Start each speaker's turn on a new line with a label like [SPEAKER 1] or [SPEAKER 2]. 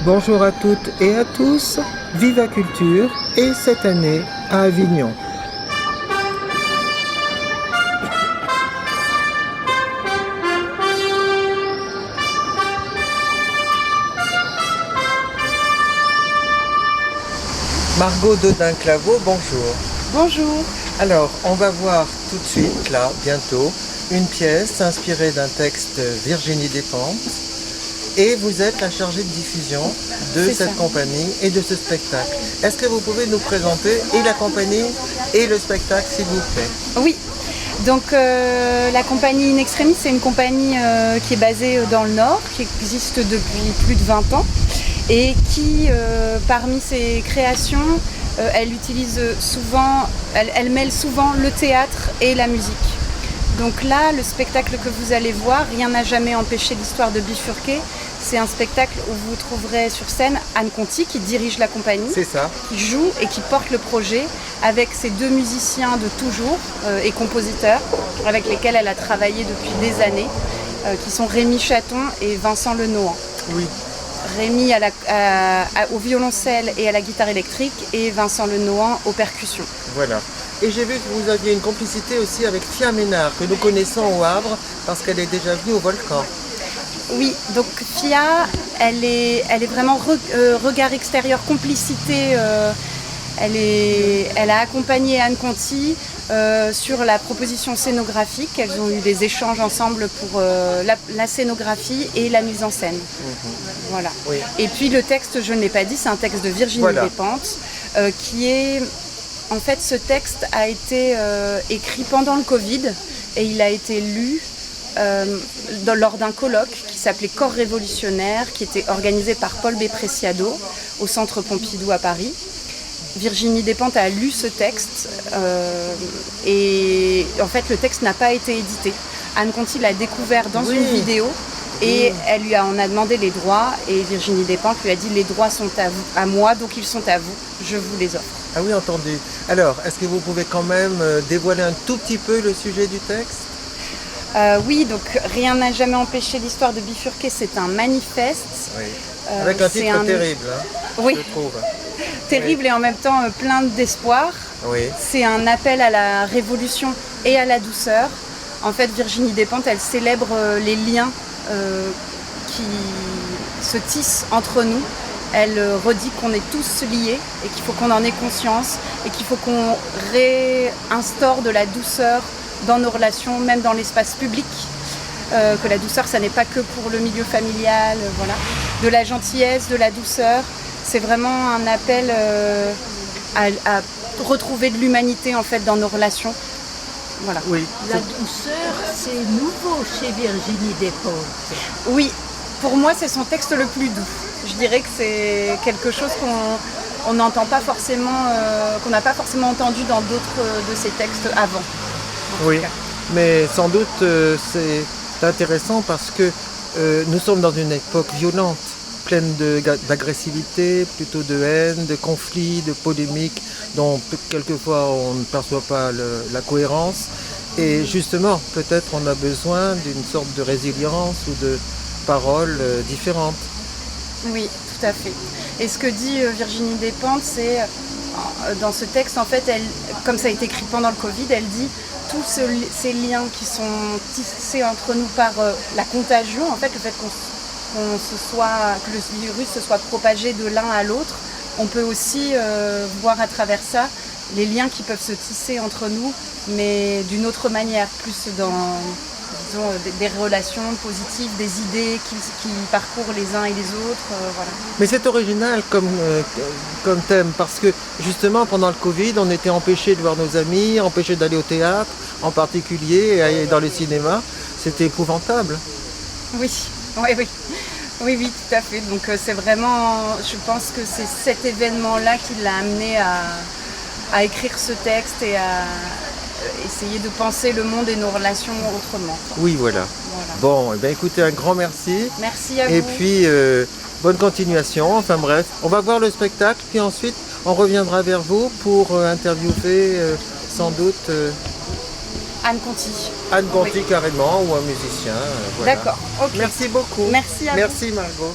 [SPEAKER 1] Bonjour à toutes et à tous, Viva Culture et cette année à Avignon. Margot Dodin-Claveau, bonjour.
[SPEAKER 2] Bonjour.
[SPEAKER 1] Alors, on va voir tout de suite, là, bientôt, une pièce inspirée d'un texte de Virginie Despentes. Et vous êtes la chargée de diffusion de cette compagnie et de ce spectacle. Est-ce que vous pouvez nous présenter et la compagnie et le spectacle, s'il vous plaît?
[SPEAKER 2] Oui, donc la compagnie In Extremis, c'est une compagnie qui est basée dans le Nord, qui existe depuis plus de 20 ans et qui, parmi ses créations, elle utilise souvent, elle mêle souvent le théâtre et la musique. Donc là, le spectacle que vous allez voir, Rien n'a jamais empêché l'histoire de bifurquer. C'est un spectacle où vous trouverez sur scène Anne Conti qui dirige la compagnie, qui joue et qui porte le projet avec ses deux musiciens de toujours et compositeurs avec lesquels elle a travaillé depuis des années, qui sont Rémi Chaton et Vincent Lenohan.
[SPEAKER 1] Oui.
[SPEAKER 2] Rémi au violoncelle et à la guitare électrique et Vincent Lenohan aux percussions.
[SPEAKER 1] Voilà. Et j'ai vu que vous aviez une complicité aussi avec Fia Ménard, que nous connaissons au Havre, parce qu'elle est déjà venue au Volcan.
[SPEAKER 2] Oui, donc Fia, elle est vraiment regard extérieur, complicité. Elle a accompagné Anne Conti sur la proposition scénographique. Elles ont eu des échanges ensemble pour la scénographie et la mise en scène. Voilà. Oui. Et puis le texte, je ne l'ai pas dit, c'est un texte de Virginie Despentes qui est... En fait, ce texte a été écrit pendant le Covid et il a été lu lors d'un colloque qui s'appelait Corps révolutionnaire, qui était organisé par Paul B. Preciado au Centre Pompidou à Paris. Virginie Despentes a lu ce texte et en fait le texte n'a pas été édité. Anne Conti l'a découvert dans une vidéo et elle lui en a demandé les droits et Virginie Despentes lui a dit les droits sont à moi donc ils sont à vous, je vous les offre.
[SPEAKER 1] Ah oui, entendu. Alors, est-ce que vous pouvez quand même dévoiler un tout petit peu le sujet du texte?
[SPEAKER 2] Oui, donc Rien n'a jamais empêché l'histoire de bifurquer, c'est un manifeste.
[SPEAKER 1] Oui. Avec un titre terrible, hein,
[SPEAKER 2] oui.
[SPEAKER 1] je trouve.
[SPEAKER 2] Terrible et en même temps plein d'espoir.
[SPEAKER 1] Oui.
[SPEAKER 2] C'est un appel à la révolution et à la douceur. En fait, Virginie Despentes, elle célèbre les liens qui se tissent entre nous. Elle redit qu'on est tous liés et qu'il faut qu'on en ait conscience et qu'il faut qu'on réinstaure de la douceur dans nos relations, même dans l'espace public. Que la douceur, ça n'est pas que pour le milieu familial, voilà. De la gentillesse, de la douceur. C'est vraiment un appel à retrouver de l'humanité en fait dans nos relations. Voilà.
[SPEAKER 1] Oui.
[SPEAKER 3] La douceur, c'est nouveau chez Virginie Despentes.
[SPEAKER 2] Oui, pour moi, c'est son texte le plus doux. Je dirais que c'est quelque chose qu'on n'entend pas forcément, qu'on n'a pas forcément entendu dans d'autres de ses textes avant.
[SPEAKER 1] Oui, mais sans doute c'est intéressant parce que nous sommes dans une époque violente, pleine d'agressivité, plutôt de haine, de conflits, de polémiques dont quelquefois on ne perçoit pas la cohérence. Et justement, peut-être on a besoin d'une sorte de résilience ou de paroles différentes.
[SPEAKER 2] Oui, tout à fait. Et ce que dit Virginie Despentes, c'est dans ce texte, en fait, comme ça a été écrit pendant le Covid, elle dit tous ces liens qui sont tissés entre nous par la contagion, en fait, le fait que le virus se soit propagé de l'un à l'autre, on peut aussi voir à travers ça les liens qui peuvent se tisser entre nous, mais d'une autre manière, plus dans disons, des relations positives, des idées qui parcourent les uns et les autres. Voilà.
[SPEAKER 1] Mais c'est original comme thème, parce que justement pendant le Covid, on était empêchés de voir nos amis, empêchés d'aller au théâtre, en particulier, et dans les cinémas. C'était épouvantable.
[SPEAKER 2] Oui, oui, oui. Oui, oui, tout à fait. Donc c'est vraiment, je pense que c'est cet événement-là qui l'a amené à écrire ce texte et à essayer de penser le monde et nos relations autrement.
[SPEAKER 1] Oui, voilà. Bon, eh bien, écoutez, un grand merci.
[SPEAKER 2] Merci à vous.
[SPEAKER 1] Et puis, bonne continuation. Enfin bref, on va voir le spectacle, puis ensuite, on reviendra vers vous pour interviewer sans doute...
[SPEAKER 2] Anne Conti.
[SPEAKER 1] Anne Conti, oui. Carrément, ou un musicien. Voilà.
[SPEAKER 2] D'accord. Okay.
[SPEAKER 1] Merci beaucoup.
[SPEAKER 2] Merci à vous.
[SPEAKER 1] Merci Margot.